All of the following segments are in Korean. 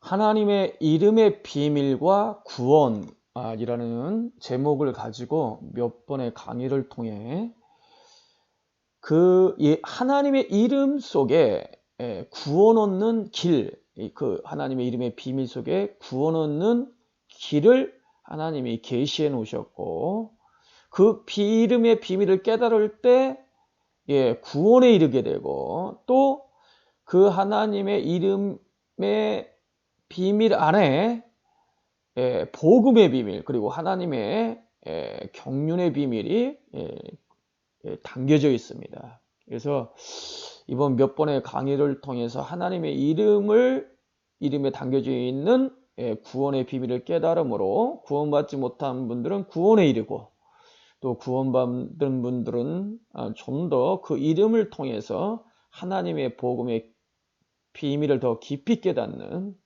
하나님의 이름의 비밀과 구원이라는 제목을 가지고 몇 번의 강의를 통해 하나님의 이름 속에 구원 얻는 길, 그 하나님의 이름의 비밀 속에 구원 얻는 길을 하나님이 계시해 놓으셨고, 그 이름의 비밀을 깨달을 때 구원에 이르게 되고, 또 그 하나님의 이름의 비밀 안에 복음의 비밀, 그리고 하나님의 경륜의 비밀이 담겨져 있습니다. 그래서 이번 몇 번의 강의를 통해서 하나님의 이름에 담겨져 있는 구원의 비밀을 깨달음으로 구원받지 못한 분들은 구원에 이르고, 또 구원받은 분들은 좀 더 그 이름을 통해서 하나님의 복음의 비밀을 더 깊이 깨닫는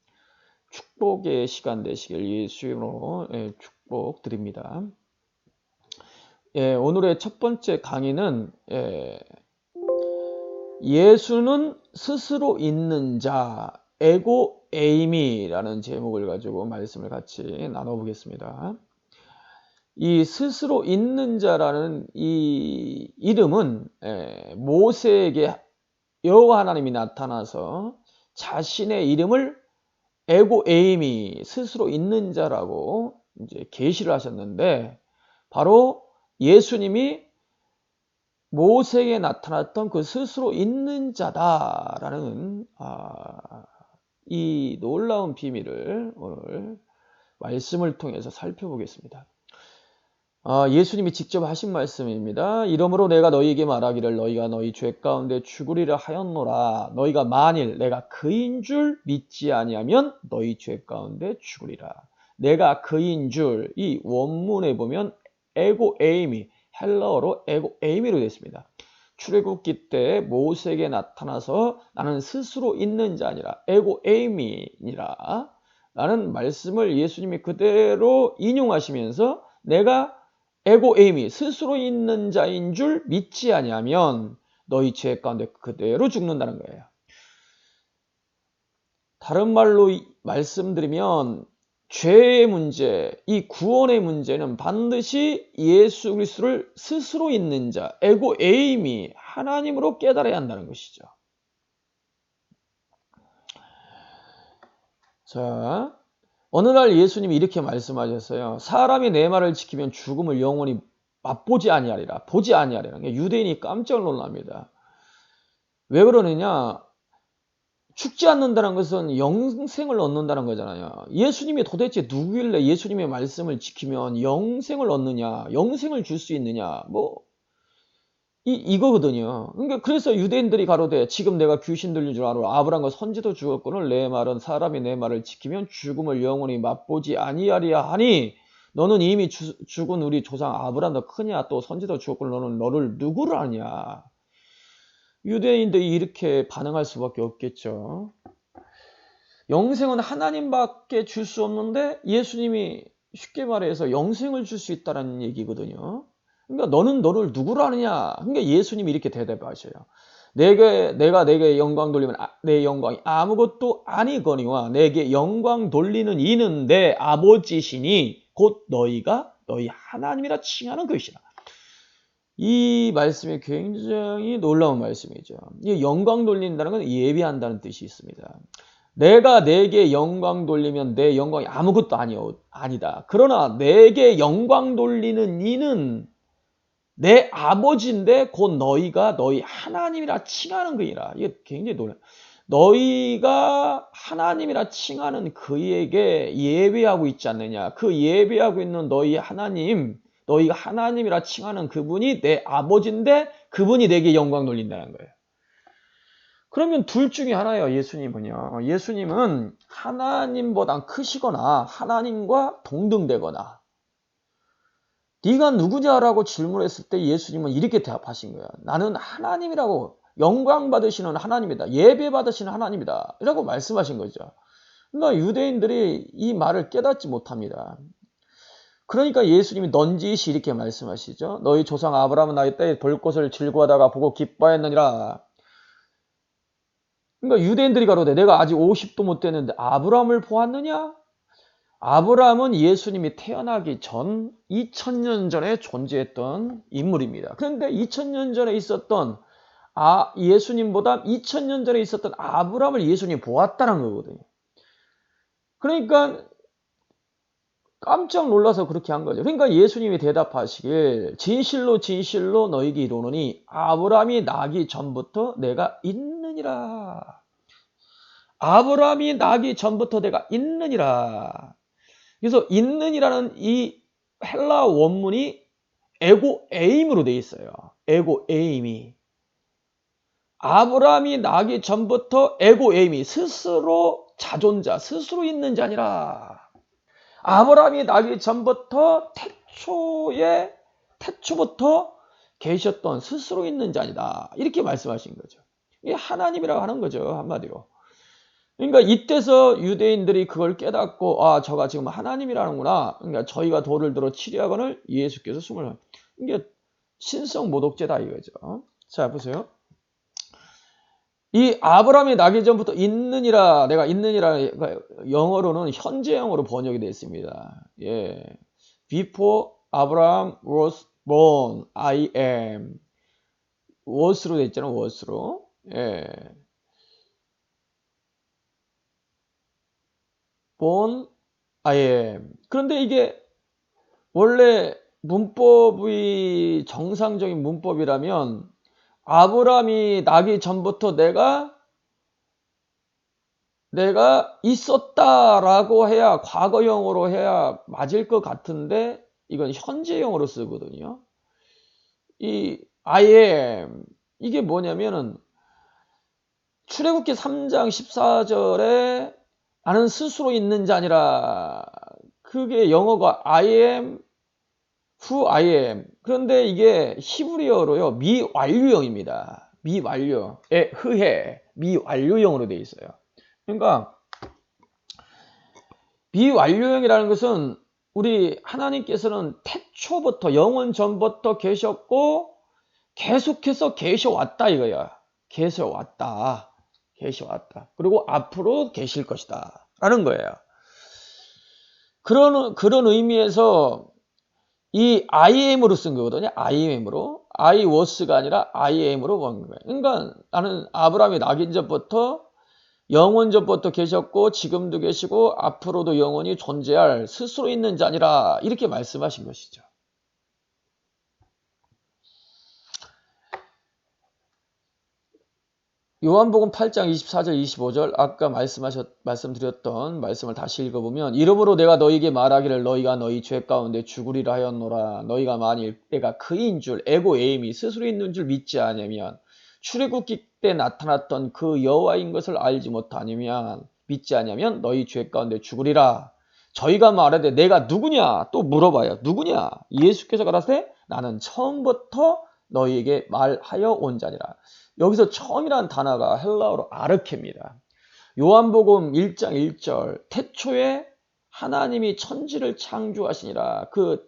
축복의 시간 되시길 예수의 이름으로 축복드립니다. 오늘의 첫 번째 강의는 예수는 스스로 있는 자, 에고 에이미라는 제목을 가지고 말씀을 같이 나눠보겠습니다. 이 스스로 있는 자라는 이 이름은 모세에게 여호와 하나님이 나타나서 자신의 이름을 에고 에이미, 스스로 있는 자라고 이제 계시를 하셨는데, 바로 예수님이 모세에게 나타났던 그 스스로 있는 자다라는 이 놀라운 비밀을 오늘 말씀을 통해서 살펴보겠습니다. 예수님이 직접 하신 말씀입니다. 이러므로 내가 너희에게 말하기를 너희가 너희 죄 가운데 죽으리라 하였노라. 너희가 만일 내가 그인 줄 믿지 아니하면 너희 죄 가운데 죽으리라. 내가 그인 줄, 이 원문에 보면 에고 에이미, 헬라어로 에고 에이미로 되어 있습니다. 출애굽기 때 모세에게 나타나서 나는 스스로 있는 자 아니라 에고 에이미니라 라는 말씀을 예수님이 그대로 인용하시면서 내가 에고 에이미, 스스로 있는 자인 줄 믿지 아니하면 너희 죄 가운데 그대로 죽는다는 거예요. 다른 말로 말씀드리면 죄의 문제, 이 구원의 문제는 반드시 예수 그리스도를 스스로 있는 자, 에고 에이미, 하나님으로 깨달아야 한다는 것이죠. 자, 어느 날 예수님이 이렇게 말씀하셨어요. 사람이 내 말을 지키면 죽음을 영원히 맛보지 아니하리라. 보지 아니하리라. 유대인이 깜짝 놀랍니다. 왜 그러느냐? 죽지 않는다는 것은 영생을 얻는다는 거잖아요. 예수님이 도대체 누구길래 예수님의 말씀을 지키면 영생을 얻느냐, 영생을 줄 수 있느냐, 이거거든요. 그러니까 그래서 유대인들이 가로되 지금 내가 귀신 들린 줄 알아. 아브라함과 선지도 죽었거늘 내 말은 사람이 내 말을 지키면 죽음을 영원히 맛보지 아니하리라 하니 너는 이미 죽은 우리 조상 아브라함도 크냐, 또 선지도 죽었거늘 너는 너를 누구를 아냐. 유대인들이 이렇게 반응할 수밖에 없겠죠. 영생은 하나님밖에 줄 수 없는데 예수님이 쉽게 말해서 영생을 줄 수 있다는 얘기거든요. 그러니까 너는 너를 누구로 아느냐? 그러니까 예수님이 이렇게 대답하셔요. 내가 내게 영광 돌리면 내 영광이 아무것도 아니거니와 내게 영광 돌리는 이는 내 아버지시니 곧 너희가 너희 하나님이라 칭하는 것이라. 이 말씀이 굉장히 놀라운 말씀이죠. 이 영광 돌린다는 건 예배한다는 뜻이 있습니다. 내가 내게 영광 돌리면 내 영광이 아무것도 아니다. 그러나 내게 영광 돌리는 이는 내 아버지인데 곧 너희가 너희 하나님이라 칭하는 그이라. 이게 굉장히 놀라요. 너희가 하나님이라 칭하는 그에게 예배하고 있지 않느냐. 그 예배하고 있는 너희 하나님, 너희가 하나님이라 칭하는 그분이 내 아버지인데 그분이 내게 영광 돌린다는 거예요. 그러면 둘 중에 하나예요. 예수님은요. 예수님은 하나님보다 크시거나 하나님과 동등되거나, 네가 누구냐라고 질문했을 때 예수님은 이렇게 대답하신 거야. 나는 하나님이라고, 영광 받으시는 하나님이다. 예배 받으시는 하나님이다. 이라고 말씀하신 거죠. 그러니까 유대인들이 이 말을 깨닫지 못합니다. 그러니까 예수님이 넌지시 이렇게 말씀하시죠. 너희 조상 아브라함은 나의 때에 볼 것을 즐거워하다가 보고 기뻐했느니라. 그러니까 유대인들이 가로되 내가 아직 50도 못 됐는데 아브라함을 보았느냐? 아브라함은 예수님이 태어나기 전 2000년 전에 존재했던 인물입니다. 그런데 2000년 전에 있었던 예수님보다 2000년 전에 있었던 아브라함을 예수님이 보았다는 거거든요. 그러니까 깜짝 놀라서 그렇게 한 거죠. 그러니까 예수님이 대답하시길 진실로 진실로 너희에게 이르노니 아브라함이 나기 전부터 내가 있느니라. 아브라함이 나기 전부터 내가 있느니라. 그래서 있는이라는 이 헬라 원문이 에고 에임으로 되어 있어요. 에고 에임이. 아브라함이 나기 전부터 에고 에임이 스스로 자존자, 스스로 있는 자니라. 아브라함이 나기 전부터 태초부터 계셨던 스스로 있는 자니다. 이렇게 말씀하신 거죠. 이게 하나님이라고 하는 거죠. 한마디로. 그러니까 이때서 유대인들이 그걸 깨닫고 저가 지금 하나님이라는구나. 그러니까 저희가 돌을 들어 치려거늘 예수께서 숨을 이게 신성 모독죄다 이거죠. 자 보세요. 이 아브라함이 나기 전부터 있느니라 내가 있느니라 영어로는 현재형으로 번역이 되어 있습니다. 예. Before Abraham was born, I am. was로 되어 있잖아요. was로. 예. born, I am. 그런데 이게 원래 문법이 정상적인 문법이라면 아브라함이 나기 전부터 내가 있었다라고 해야 과거형으로 해야 맞을 것 같은데 이건 현재형으로 쓰거든요. 이 I am 이게 뭐냐면은 출애굽기 3장 14절에 나는 스스로 있는 자니라. 그게 영어가 I am who I am. 그런데 이게 히브리어로요. 미완료형입니다. 미완료에 흐해 미완료형으로 되어 있어요. 그러니까 미완료형이라는 것은 우리 하나님께서는 태초부터 영원 전부터 계셨고 계속해서 계셔왔다 이거야. 계셔왔다. 그리고 앞으로 계실 것이다 라는 거예요. 그런 의미에서 이 I am으로 쓴 거거든요. I am으로. I was가 아니라 I am으로 본 거예요. 그러니까 나는 아브라함이 나기 전부터 영원 전부터 계셨고 지금도 계시고 앞으로도 영원히 존재할 스스로 있는 자니라 이렇게 말씀하신 것이죠. 요한복음 8장 24절 25절 아까 말씀드렸던 말씀을 다시 읽어보면 이러므로 내가 너희에게 말하기를 너희가 너희 죄 가운데 죽으리라 하였노라. 너희가 만일 내가 그인 줄 에고 에임이 스스로 있는 줄 믿지 않으면 출애굽기 때 나타났던 그 여호와인 것을 알지 못하면 믿지 않으면 너희 죄 가운데 죽으리라. 저희가 말하되 내가 누구냐 또 물어봐요. 누구냐? 예수께서 가라사대 나는 처음부터 너희에게 말하여 온 자니라. 여기서 처음이라는 단어가 헬라어로 아르케입니다. 요한복음 1장 1절 태초에 하나님이 천지를 창조하시니라. 그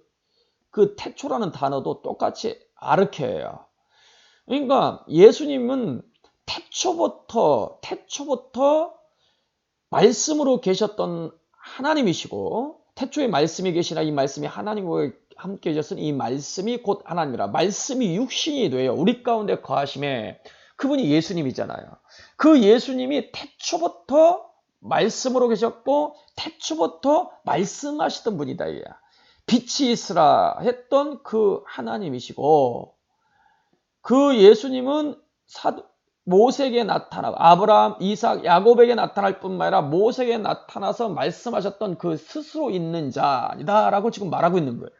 태초라는 단어도 똑같이 아르케예요. 그러니까 예수님은 태초부터 말씀으로 계셨던 하나님이시고 태초에 말씀이 계시나 이 말씀이 하나님과 함께 계셨으니 이 말씀이 곧 하나님이라. 말씀이 육신이 돼요. 우리 가운데 거하심에 그분이 예수님이잖아요. 그 예수님이 태초부터 말씀으로 계셨고 태초부터 말씀하시던 분이다. 빛이 있으라 했던 그 하나님이시고 그 예수님은 모세에게 나타나고 아브라함, 이삭, 야곱에게 나타날 뿐만 아니라 모세에게 나타나서 말씀하셨던 그 스스로 있는 자이다 라고 지금 말하고 있는 거예요.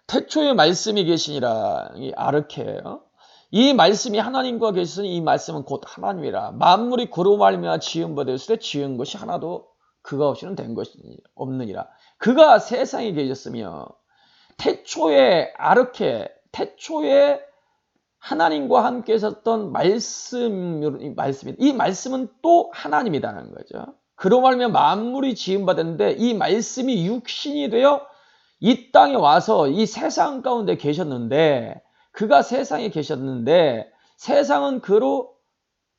태초에 말씀이 계시니라. 이 아르케예요. 이 말씀이 하나님과 계시니 이 말씀은 곧 하나님이라. 만물이 그로 말미암아 지은 바 되었을 때 지은 것이 하나도 그가 없이는 된 것이 없느니라. 그가 세상에 계셨으며 태초에 아르케, 태초에 하나님과 함께 있었던 말씀이 이 말씀은 또 하나님이라는 거죠. 그로 말미암아 만물이 지은 바 됐는데 이 말씀이 육신이 되어 이 땅에 와서 이 세상 가운데 계셨는데 그가 세상에 계셨는데 세상은 그로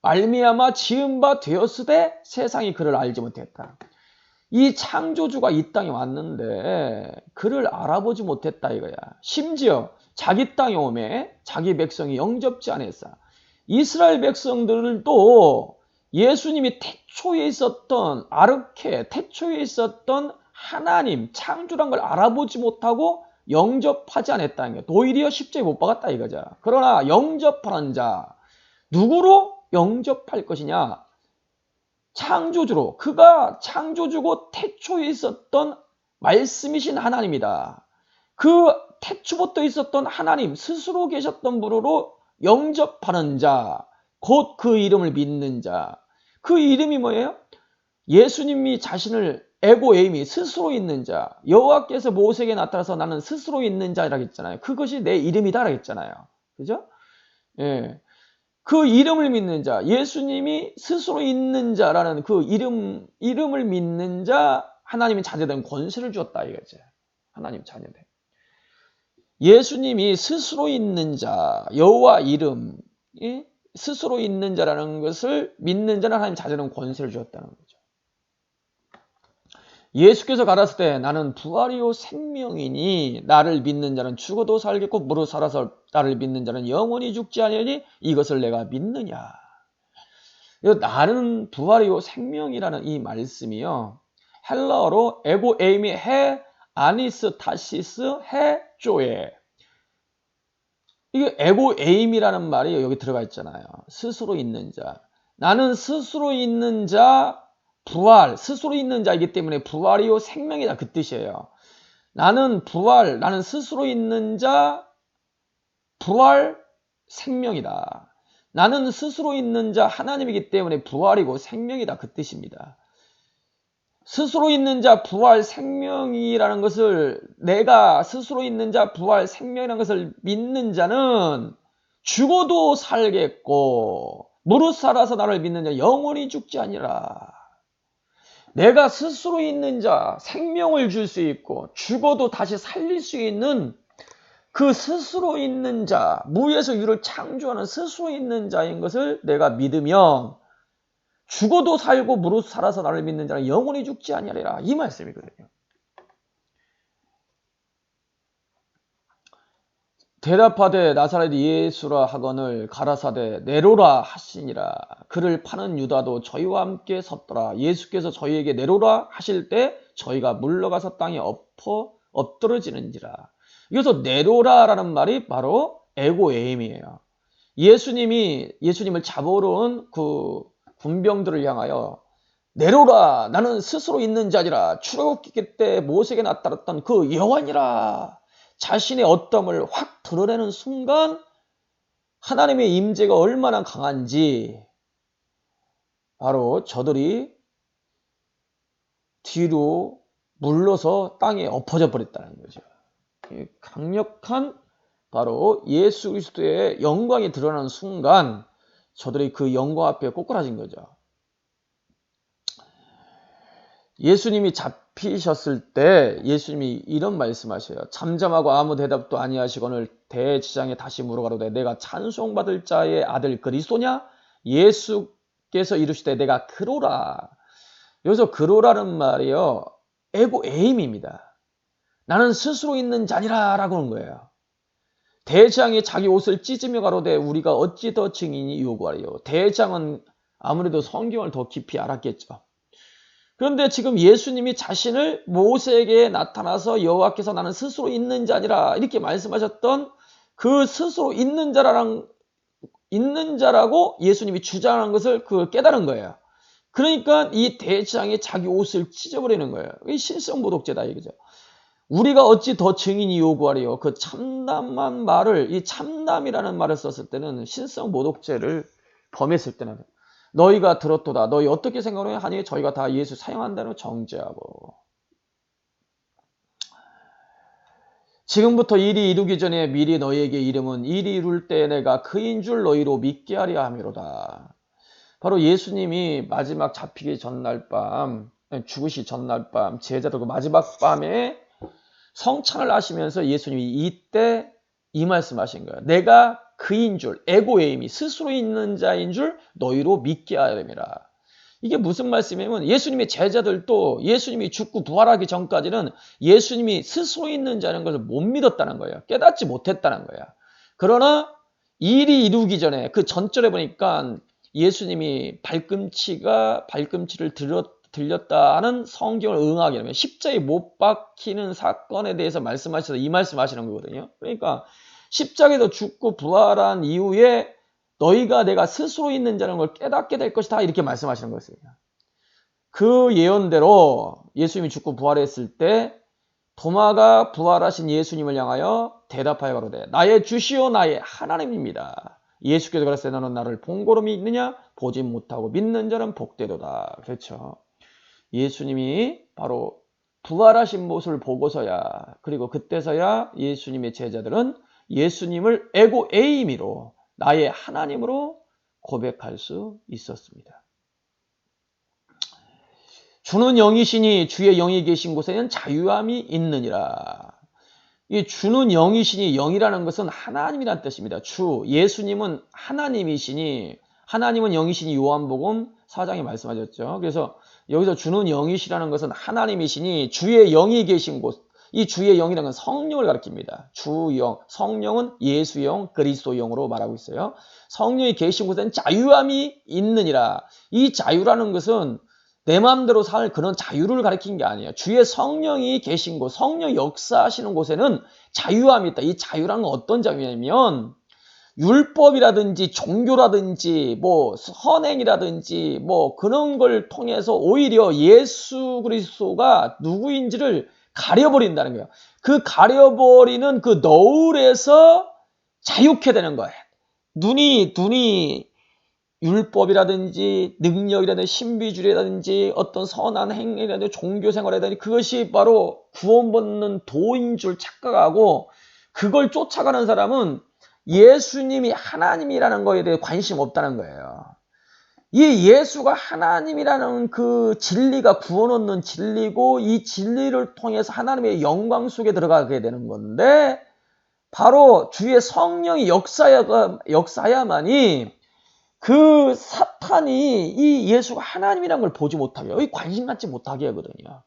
말미암아 지은 바 되었으되 세상이 그를 알지 못했다. 이 창조주가 이 땅에 왔는데 그를 알아보지 못했다 이거야. 심지어 자기 땅에 오매 자기 백성이 영접지 않았어. 이스라엘 백성들도 예수님이 태초에 있었던 아르케, 태초에 있었던 하나님, 창조란 걸 알아보지 못하고 영접하지 않았다는 거야. 오히려 십자가에 못 박았다 이거죠. 그러나 영접하는 자, 누구로 영접할 것이냐? 창조주로. 그가 창조주고 태초에 있었던 말씀이신 하나님이다. 그 태초부터 있었던 하나님 스스로 계셨던 분으로 영접하는 자, 곧 그 이름을 믿는 자. 그 이름이 뭐예요? 예수님이 자신을 에고 에이미 스스로 있는 자. 여호와께서 모세에게 나타나서 나는 스스로 있는 자라고 했잖아요. 그것이 내 이름이다라고 했잖아요. 그죠? 예. 그 이름을 믿는 자, 예수님이 스스로 있는 자라는 그 이름을 믿는 자, 하나님이 자녀된 권세를 주었다 이거죠. 하나님 자녀된. 예수님이 스스로 있는 자, 여호와 이름, 스스로 있는 자라는 것을 믿는 자는 하나님 자녀된 권세를 주었다는 거죠. 예수께서 가라사대 때 나는 부활이요 생명이니 나를 믿는 자는 죽어도 살겠고 무릇 살아서 나를 믿는 자는 영원히 죽지 아니하니 이것을 내가 믿느냐. 나는 부활이요 생명이라는 이 말씀이요. 헬라어로 에고 에이미 해 아니스 타시스 해 쪼에. 이게 에고 에임이라는 말이 여기 들어가 있잖아요. 스스로 있는 자. 나는 스스로 있는 자 부활, 스스로 있는 자이기 때문에 부활이요 생명이다 그 뜻이에요. 나는 부활, 나는 스스로 있는 자 부활 생명이다. 나는 스스로 있는 자 하나님이기 때문에 부활이고 생명이다 그 뜻입니다. 스스로 있는 자 부활 생명이라는 것을 내가 스스로 있는 자 부활 생명이라는 것을 믿는 자는 죽어도 살겠고 무릇 살아서 나를 믿는 자 영원히 죽지 아니라. 내가 스스로 있는 자, 생명을 줄 수 있고 죽어도 다시 살릴 수 있는 그 스스로 있는 자, 무에서 유를 창조하는 스스로 있는 자인 것을 내가 믿으면 죽어도 살고 무릇 살아서 나를 믿는 자는 영원히 죽지 아니하리라. 이 말씀이거든요. 대답하되 나사렛 예수라 하거늘 가라사대 내로라 하시니라. 그를 파는 유다도 저희와 함께 섰더라. 예수께서 저희에게 내로라 하실 때 저희가 물러가서 땅에 엎드러지는지라. 여기서 내로라라는 말이 바로 에고에임이에요. 예수님을 잡으러 온 그 군병들을 향하여 내로라 나는 스스로 있는 자니라. 출애굽기 때 모세에게 나타났던 그 여호와니라. 자신의 어떠함을 확 드러내는 순간 하나님의 임재가 얼마나 강한지 바로 저들이 뒤로 물러서 땅에 엎어져 버렸다는 거죠. 강력한 바로 예수 그리스도의 영광이 드러나는 순간 저들이 그 영광 앞에 꼬꾸라진 거죠. 예수님이 잡히셨을 때 예수님이 이런 말씀하셔요. 잠잠하고 아무 대답도 아니하시거늘 대제사장에 다시 물어가로되 내가 찬송받을 자의 아들 그리스도냐? 예수께서 이르시되 내가 그로라. 여기서 그로라는 말이요. 에고에임입니다. 나는 스스로 있는 자니라 라고 하는 거예요. 대장이 자기 옷을 찢으며 가로되 우리가 어찌 더 증인이 요구하리요. 대장은 아무래도 성경을 더 깊이 알았겠죠. 그런데 지금 예수님이 자신을 모세에게 나타나서 여호와께서 나는 스스로 있는 자니라 이렇게 말씀하셨던 그 스스로 있는 자라고 예수님이 주장한 것을 깨달은 거예요. 그러니까 이 대장이 자기 옷을 찢어버리는 거예요. 이 신성모독죄다 이거죠. 우리가 어찌 더 증인이 요구하리요. 그 참담한 말을 이 참담이라는 말을 썼을 때는 신성모독죄를 범했을 때는 너희가 들었도다. 너희 어떻게 생각하냐 하니 저희가 다 예수 사용한다는 정죄하고. 지금부터 일이 이루기 전에 미리 너희에게 이름은 일이 이룰 때 내가 그인 줄 너희로 믿게 하려 함이로다. 바로 예수님이 마지막 잡히기 전날 밤, 죽으시 전날 밤, 제자들과 마지막 밤에 성찬을 하시면서 예수님이 이때 이 말씀하신 거예요. 내가 그인 줄, 에고에임이 스스로 있는 자인 줄 너희로 믿게 하려 됨이라. 이게 무슨 말씀이냐면 예수님의 제자들도 예수님이 죽고 부활하기 전까지는 예수님이 스스로 있는 자라는 것을 못 믿었다는 거예요. 깨닫지 못했다는 거야. 그러나 일이 이루기 전에 그 전절에 보니까 예수님이 발꿈치를 들렸다 하는 성경을 응하게 되면 십자가에 못 박히는 사건에 대해서 말씀하셔서 이 말씀하시는 거거든요. 그러니까 십자가에서 죽고 부활한 이후에 너희가 내가 스스로 있는 자라는 걸 깨닫게 될 것이다 이렇게 말씀하시는 것입니다. 그 예언대로 예수님이 죽고 부활했을 때 도마가 부활하신 예수님을 향하여 대답하여 가로되 나의 주시오 나의 하나님입니다. 예수께서 그랬어요. 너는 나를 본고로 믿느냐? 보지 못하고 믿는 자는 복되도다. 그렇죠. 예수님이 바로 부활하신 모습을 보고서야 그리고 그때서야 예수님의 제자들은 예수님을 에고에이미로 나의 하나님으로 고백할 수 있었습니다. 주는 영이시니 주의 영이 계신 곳에는 자유함이 있느니라. 이 주는 영이시니 영이라는 것은 하나님이란 뜻입니다. 예수님은 하나님이시니 하나님은 영이시니 요한복음 4장에 말씀하셨죠. 그래서 여기서 주는 영이시라는 것은 하나님이시니 주의 영이 계신 곳, 이 주의 영이라는 건 성령을 가리킵니다. 주영, 성령은 예수영, 그리스도영으로 말하고 있어요. 성령이 계신 곳에는 자유함이 있느니라. 이 자유라는 것은 내 마음대로 살 그런 자유를 가리킨 게 아니에요. 주의 성령이 계신 곳, 성령 역사하시는 곳에는 자유함이 있다. 이 자유라는 건 어떤 자유냐면 율법이라든지 종교라든지 뭐 선행이라든지 뭐 그런 걸 통해서 오히려 예수 그리스도가 누구인지를 가려버린다는 거예요. 그 가려버리는 그 너울에서 자유케 되는 거예요. 눈이 율법이라든지 능력이라든지 신비주의라든지 어떤 선한 행위라든지 종교생활이라든지 그것이 바로 구원받는 도인 줄 착각하고 그걸 쫓아가는 사람은 예수님이 하나님이라는 거에 대해 관심 없다는 거예요. 이 예수가 하나님이라는 그 진리가 구원 얻는 진리고 이 진리를 통해서 하나님의 영광 속에 들어가게 되는 건데 바로 주의 성령이 역사야만이 그 사탄이 이 예수가 하나님이라는 걸 보지 못하게 여기 관심 갖지 못하게 하거든요.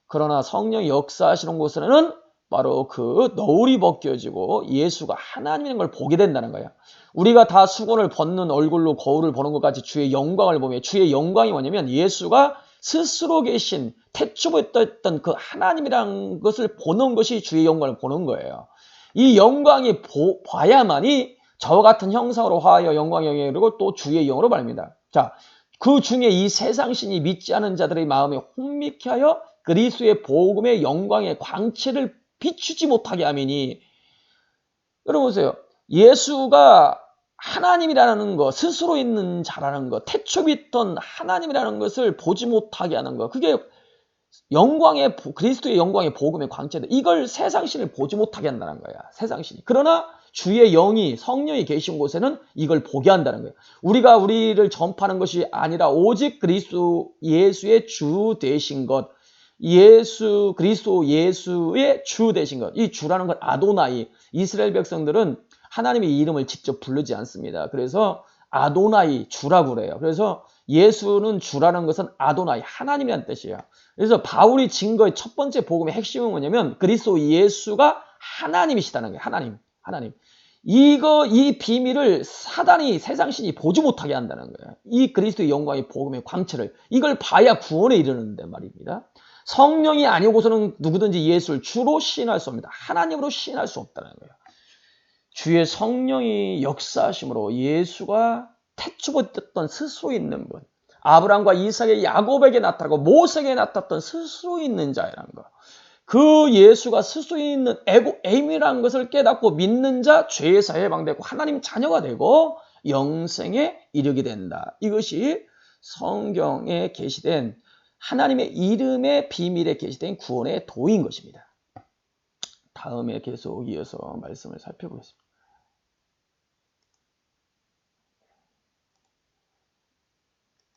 그러나 성령이 역사하시는 곳에는 바로 그 너울이 벗겨지고 예수가 하나님인 걸 보게 된다는 거예요. 우리가 다 수건을 벗는 얼굴로 거울을 보는 것 같이 주의 영광을 보며 주의 영광이 뭐냐면 예수가 스스로 계신 태초부터 그 하나님이라는 것을 보는 것이 주의 영광을 보는 거예요. 이 영광이 봐야만이 저와 같은 형상으로 화하여 영광의 영에 이르고 또 주의 영으로 말입니다. 자, 그 중에 이 세상신이 믿지 않은 자들의 마음에 혼미케 하여 그리스도의 복음의 영광의 광채를 비추지 못하게 하미니 여러분 보세요. 예수가 하나님이라는 것, 스스로 있는 자라는 것, 태초부터 하나님이라는 것을 보지 못하게 하는 것 그게 그리스도의 영광의 복음의 광채다. 이걸 세상신을 보지 못하게 한다는 거야. 세상신이. 그러나 주의 영이 성령이 계신 곳에는 이걸 보게 한다는 거예요. 우리가 우리를 전파하는 것이 아니라 오직 그리스도 예수의 주 되신 것 그리스도 예수의 주 되신 것. 이 주라는 건 아도나이. 이스라엘 백성들은 하나님의 이름을 직접 부르지 않습니다. 그래서 아도나이 주라고 그래요. 그래서 예수는 주라는 것은 아도나이 하나님이라는 뜻이에요. 그래서 바울이 증거의 첫 번째 복음의 핵심은 뭐냐면 그리스도 예수가 하나님이시다는 거예요. 하나님. 이 비밀을 사단이 세상신이 보지 못하게 한다는 거예요. 이 그리스도의 영광의 복음의 광채를 이걸 봐야 구원에 이르는데 말입니다. 성령이 아니고서는 누구든지 예수를 주로 시인할 수 없습니다. 하나님으로 시인할 수 없다는 거예요. 주의 성령이 역사하심으로 예수가 태초부터 스스로 있는 분 아브라함과 이삭의 야곱에게 나타나고 모세에게 나타났던 스스로 있는 자라는 거. 그 예수가 스스로 있는 에임이라는 것을 깨닫고 믿는 자 죄의 사에 해방되고 하나님 자녀가 되고 영생에 이르게 된다. 이것이 성경에 게시된 하나님의 이름의 비밀에 게시된 구원의 도인 것입니다. 다음에 계속 이어서 말씀을 살펴보겠습니다.